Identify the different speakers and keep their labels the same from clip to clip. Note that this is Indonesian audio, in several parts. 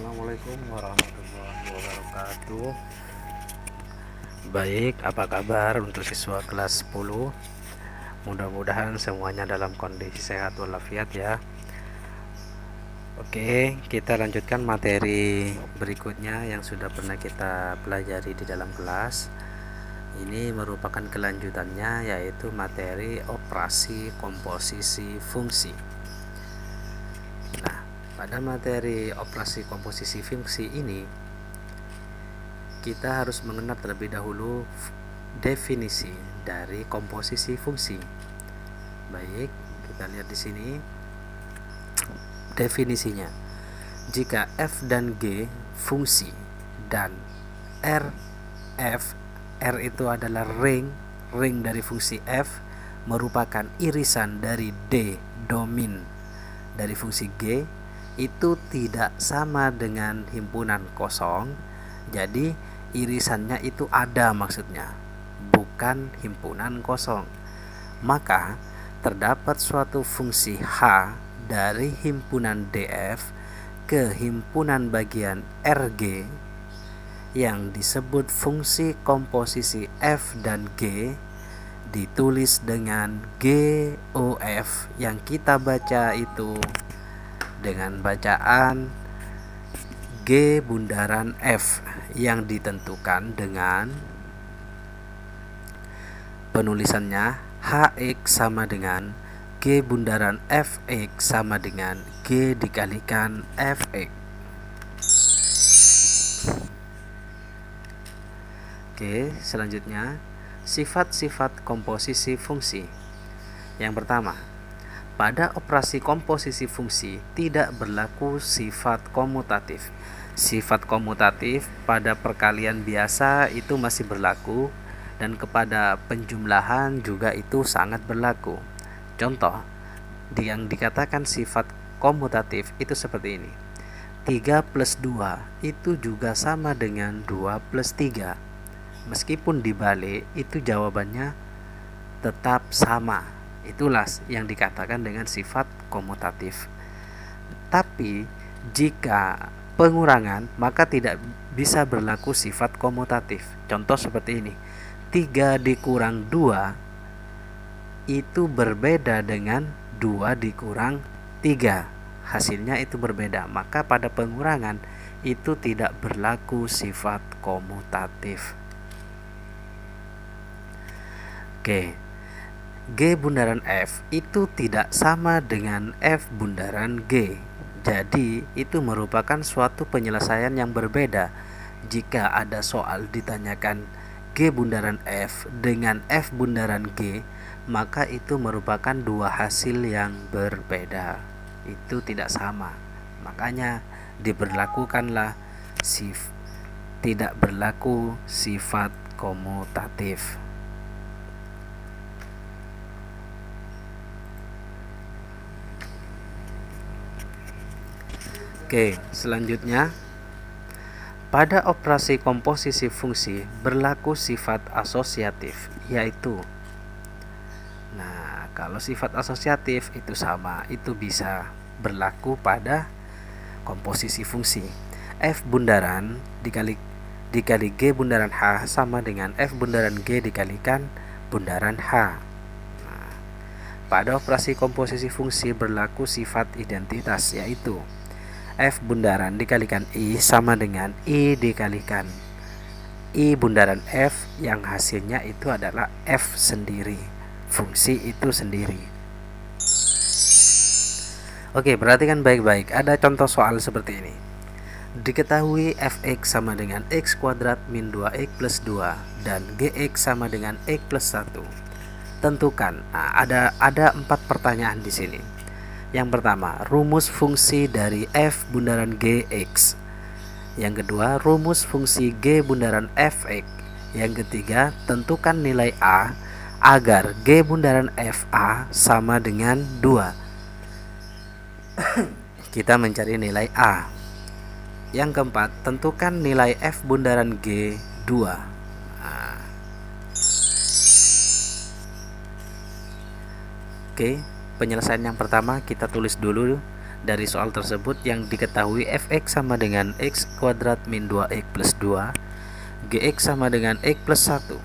Speaker 1: Assalamualaikum warahmatullahi wabarakatuh. Baik, apa kabar untuk siswa kelas 10? Mudah-mudahan semuanya dalam kondisi sehat walafiat ya. Oke, kita lanjutkan materi berikutnya yang sudah pernah kita pelajari di dalam kelas. Ini merupakan kelanjutannya, yaitu materi operasi komposisi fungsi. Nah, pada materi operasi komposisi fungsi ini kita harus mengenal terlebih dahulu definisi dari komposisi fungsi. Baik, kita lihat di sini definisinya. Jika f dan g fungsi dan R itu adalah ring dari fungsi f merupakan irisan dari D domin dari fungsi g, itu tidak sama dengan himpunan kosong. Jadi irisannya itu ada maksudnya, bukan himpunan kosong. Maka terdapat suatu fungsi H dari himpunan DF ke himpunan bagian RG yang disebut fungsi komposisi F dan G, ditulis dengan GOF yang kita baca itu dengan bacaan G bundaran F yang ditentukan dengan penulisannya HX sama dengan G bundaran Fx sama dengan G dikalikan Fx. Oke, selanjutnya sifat-sifat komposisi fungsi. Yang pertama, pada operasi komposisi fungsi tidak berlaku sifat komutatif. Sifat komutatif pada perkalian biasa itu masih berlaku, dan kepada penjumlahan juga itu sangat berlaku. Contoh yang dikatakan sifat komutatif itu seperti ini. 3 plus 2 itu juga sama dengan 2 plus 3. Meskipun dibalik, itu jawabannya tetap sama. Itulah yang dikatakan dengan sifat komutatif. Tapi jika pengurangan, maka tidak bisa berlaku sifat komutatif. Contoh seperti ini. 3 dikurang 2 itu berbeda dengan 2 dikurang 3. Hasilnya itu berbeda. Maka pada pengurangan itu tidak berlaku sifat komutatif. Oke. G bundaran F itu tidak sama dengan F bundaran G. Jadi itu merupakan suatu penyelesaian yang berbeda. Jika ada soal ditanyakan G bundaran F dengan F bundaran G, maka itu merupakan dua hasil yang berbeda. Itu tidak sama. Makanya diberlakukanlah tidak berlaku sifat komutatif. Oke, selanjutnya pada operasi komposisi fungsi berlaku sifat asosiatif, yaitu kalau sifat asosiatif itu sama, itu bisa berlaku pada komposisi fungsi. F bundaran dikali G bundaran H sama dengan F bundaran G dikalikan bundaran H. Pada operasi komposisi fungsi berlaku sifat identitas, yaitu F bundaran dikalikan I sama dengan I dikalikan I bundaran F yang hasilnya itu adalah F sendiri, fungsi itu sendiri. Oke, perhatikan baik-baik. Ada contoh soal seperti ini. Diketahui Fx sama dengan X kuadrat min 2X plus 2 dan Gx sama dengan X plus 1. Tentukan. Ada 4 pertanyaan di sini. Yang pertama, rumus fungsi dari F bundaran Gx. Yang kedua, rumus fungsi G bundaran Fx. Yang ketiga, tentukan nilai A agar G bundaran FA sama dengan 2. Kita mencari nilai A. Yang keempat, tentukan nilai F bundaran G 2. Oke. Penyelesaian yang pertama kita tulis dulu dari soal tersebut yang diketahui fx sama dengan x kuadrat min 2x plus 2, gx sama dengan x plus 1.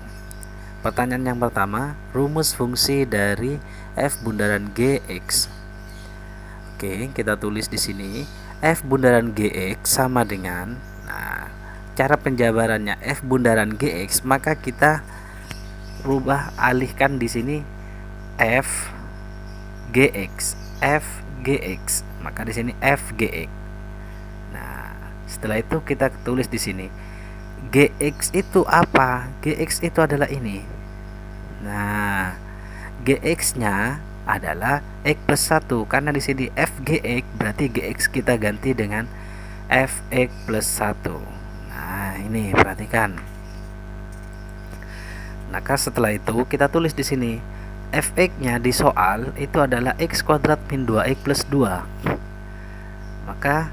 Speaker 1: Pertanyaan yang pertama, rumus fungsi dari f bundaran gx. Oke, kita tulis di sini f bundaran gx sama dengan, nah, cara penjabarannya f bundaran gx, maka kita rubah alihkan di sini f gx, maka di sini f gx. Nah, setelah itu kita tulis di sini gx itu apa? Gx itu adalah ini. Nah, gx-nya adalah x plus 1, karena di sini f gx berarti gx kita ganti dengan fx plus 1. Nah, ini perhatikan. Maka setelah itu kita tulis di sini fx-nya di soal itu adalah x kuadrat min 2x plus 2. Maka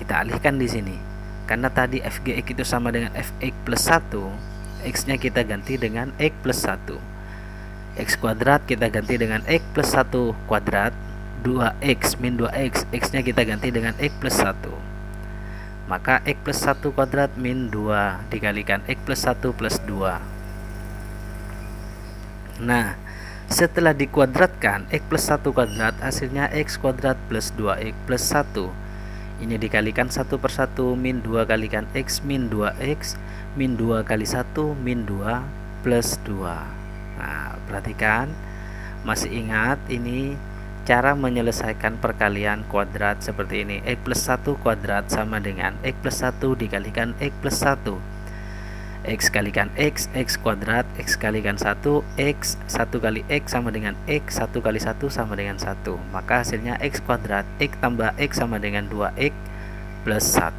Speaker 1: kita alihkan di sini. Karena tadi fgx itu sama dengan fx plus 1, x-nya kita ganti dengan x plus 1. X kuadrat kita ganti dengan x plus 1 kuadrat, 2x min 2x, x-nya kita ganti dengan x plus 1. Maka x plus 1 kuadrat min 2 dikalikan x plus 1 plus 2. Nah, setelah dikuadratkan x plus 1 kuadrat, hasilnya x kuadrat plus 2x plus 1. Ini dikalikan 1 per 1, min 2 kalikan x min 2x, min 2 kali 1, min 2 plus 2. Nah, perhatikan, masih ingat ini cara menyelesaikan perkalian kuadrat seperti ini. X plus 1 kuadrat sama dengan x plus 1 dikalikan x plus 1. X kalikan x kuadrat, x kalikan 1, x 1 kali x sama dengan x, 1 kali 1 sama dengan 1. Maka hasilnya x kuadrat, x tambah x sama dengan 2x plus 1.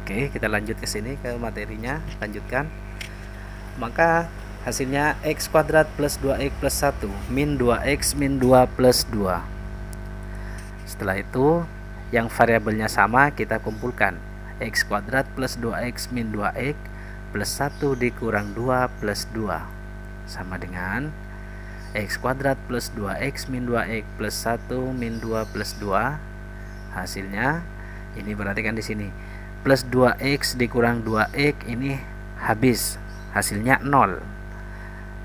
Speaker 1: Oke, kita lanjut ke sini ke materinya, lanjutkan. Maka hasilnya x kuadrat plus 2x plus 1 min 2x min 2 plus 2. Setelah itu yang variabelnya sama kita kumpulkan. X kuadrat plus 2x min 2x plus 1 dikurang 2 plus 2 sama dengan x kuadrat plus 2x min 2x plus 1 min 2 plus 2. Hasilnya ini perhatikan di sini plus 2x dikurang 2x, ini habis, hasilnya 0,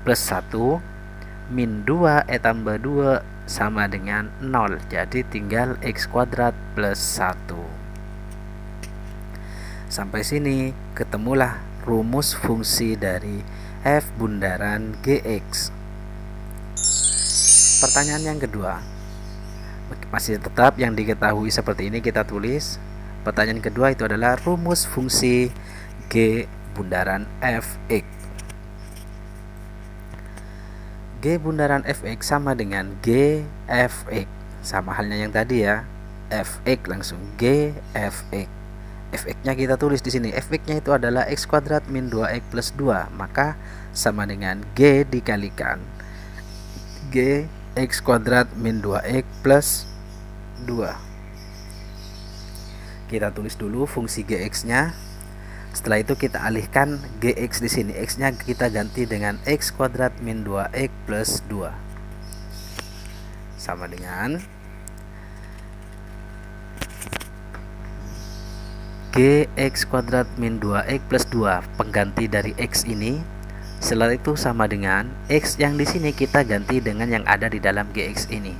Speaker 1: plus 1 min 2 tambah 2 sama dengan 0, jadi tinggal x kuadrat plus 1. Sampai sini ketemulah rumus fungsi dari f bundaran gx. Pertanyaan yang kedua, masih tetap yang diketahui seperti ini kita tulis. Pertanyaan kedua itu adalah rumus fungsi g bundaran fx. G bundaran fx sama dengan g fx, sama halnya yang tadi ya, fx langsung g fx. Fx-nya kita tulis di sini. Fx-nya itu adalah x kuadrat min 2x plus 2, maka sama dengan g dikalikan g x kuadrat min 2x plus 2. Kita tulis dulu fungsi gx-nya. Setelah itu kita alihkan gx di sini. X-nya kita ganti dengan x kuadrat min 2x plus 2. Sama dengan gx kuadrat min 2x plus 2, pengganti dari x ini. Setelah itu sama dengan x yang di sini kita ganti dengan yang ada di dalam gx ini.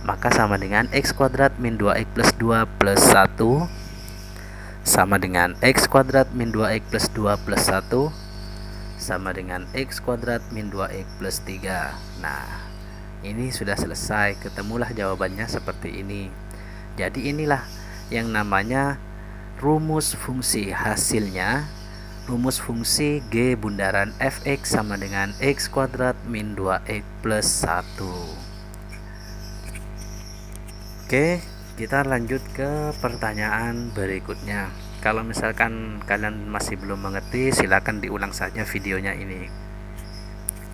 Speaker 1: Maka sama dengan x kuadrat min 2x plus 2 plus 1 sama dengan x kuadrat min 2x plus 2 plus 1 sama dengan x kuadrat min 2x plus 3. Nah, ini sudah selesai, ketemulah jawabannya seperti ini. Jadi inilah yang namanya rumus fungsi. Hasilnya rumus fungsi g bundaran fx sama dengan x kuadrat min 2x plus 1. Oke, kita lanjut ke pertanyaan berikutnya. Kalau misalkan kalian masih belum mengerti, silakan diulang saja videonya ini,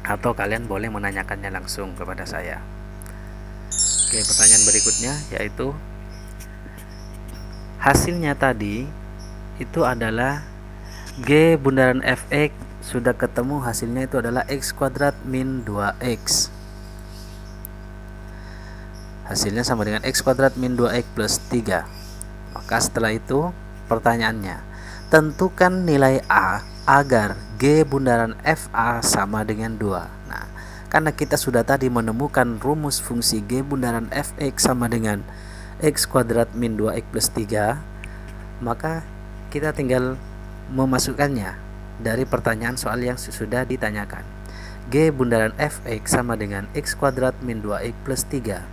Speaker 1: atau kalian boleh menanyakannya langsung kepada saya. Oke, pertanyaan berikutnya yaitu hasilnya tadi itu adalah g bundaran fx, sudah ketemu hasilnya itu adalah x kuadrat min 2x. Hasilnya sama dengan X kuadrat min 2X plus 3. Maka setelah itu pertanyaannya, tentukan nilai A agar G bundaran FA sama dengan 2. Nah, karena kita sudah tadi menemukan rumus fungsi G bundaran Fx sama dengan X kuadrat min 2X plus 3, maka kita tinggal memasukkannya dari pertanyaan soal yang sudah ditanyakan. G bundaran Fx sama dengan X kuadrat min 2X plus 3.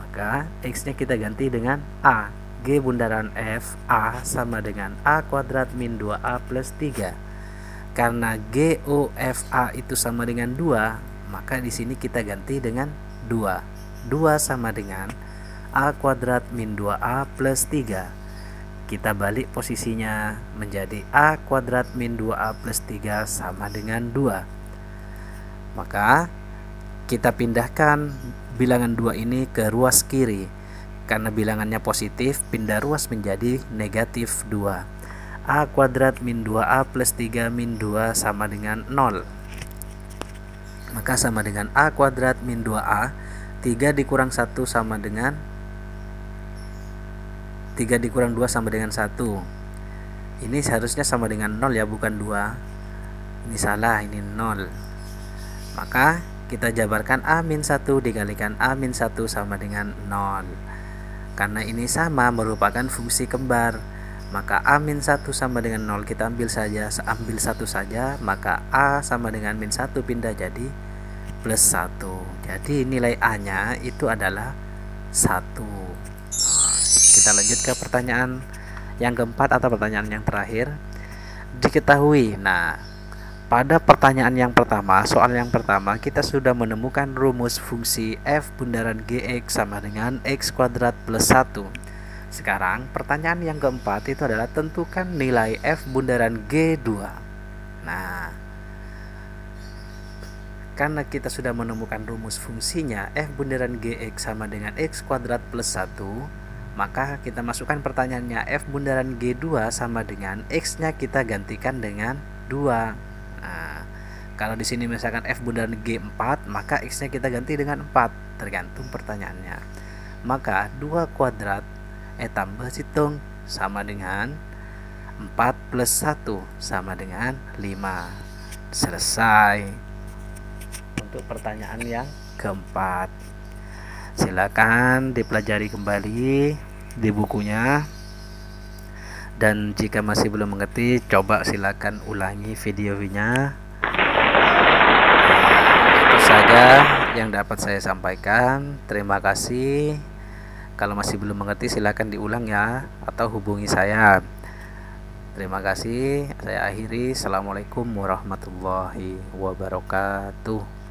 Speaker 1: Maka X nya kita ganti dengan A. G bundaran F A sama dengan A kuadrat min 2A plus 3. Karena GOFA itu sama dengan 2, maka di sini kita ganti dengan 2. 2 sama dengan A kuadrat min 2A plus 3. Kita balik posisinya menjadi A kuadrat min 2A plus 3 sama dengan 2. Maka kita pindahkan bilangan 2 ini ke ruas kiri. Karena bilangannya positif, pindah ruas menjadi negatif 2. A kuadrat min 2A plus 3 min 2 sama dengan 0. Maka sama dengan A kuadrat min 2A. 3 dikurang 1 sama dengan 3 dikurang 2 sama dengan 1. Ini seharusnya sama dengan 0 ya, bukan 2. Ini salah, ini 0. Maka kita jabarkan A-1 dikalikan A-1 sama dengan 0. Karena ini sama merupakan fungsi kembar, maka A-1 sama dengan 0 kita ambil 1 saja, maka A sama dengan min 1 pindah jadi plus 1. Jadi nilai A-nya itu adalah 1. Kita lanjut ke pertanyaan yang keempat atau pertanyaan yang terakhir. Diketahui, pada pertanyaan yang pertama, soal yang pertama, kita sudah menemukan rumus fungsi f bundaran gx sama dengan x kuadrat plus 1. Sekarang pertanyaan yang keempat itu adalah tentukan nilai f bundaran g2. Nah, karena kita sudah menemukan rumus fungsinya f bundaran gx sama dengan x kuadrat plus 1, maka kita masukkan pertanyaannya f bundaran g2 sama dengan x nya kita gantikan dengan 2. Nah, kalau di sini misalkan f bundaran g4, maka x nya kita ganti dengan 4, tergantung pertanyaannya. Maka 2 kuadrat tambah hitung sama dengan 4 plus 1 sama dengan 5. Selesai untuk pertanyaan yang keempat. Silakan dipelajari kembali di bukunya. Dan jika masih belum mengerti, coba silakan ulangi videonya. Itu saja yang dapat saya sampaikan. Terima kasih. Kalau masih belum mengerti, silakan diulang ya, atau hubungi saya. Terima kasih. Saya akhiri. Assalamualaikum warahmatullahi wabarakatuh.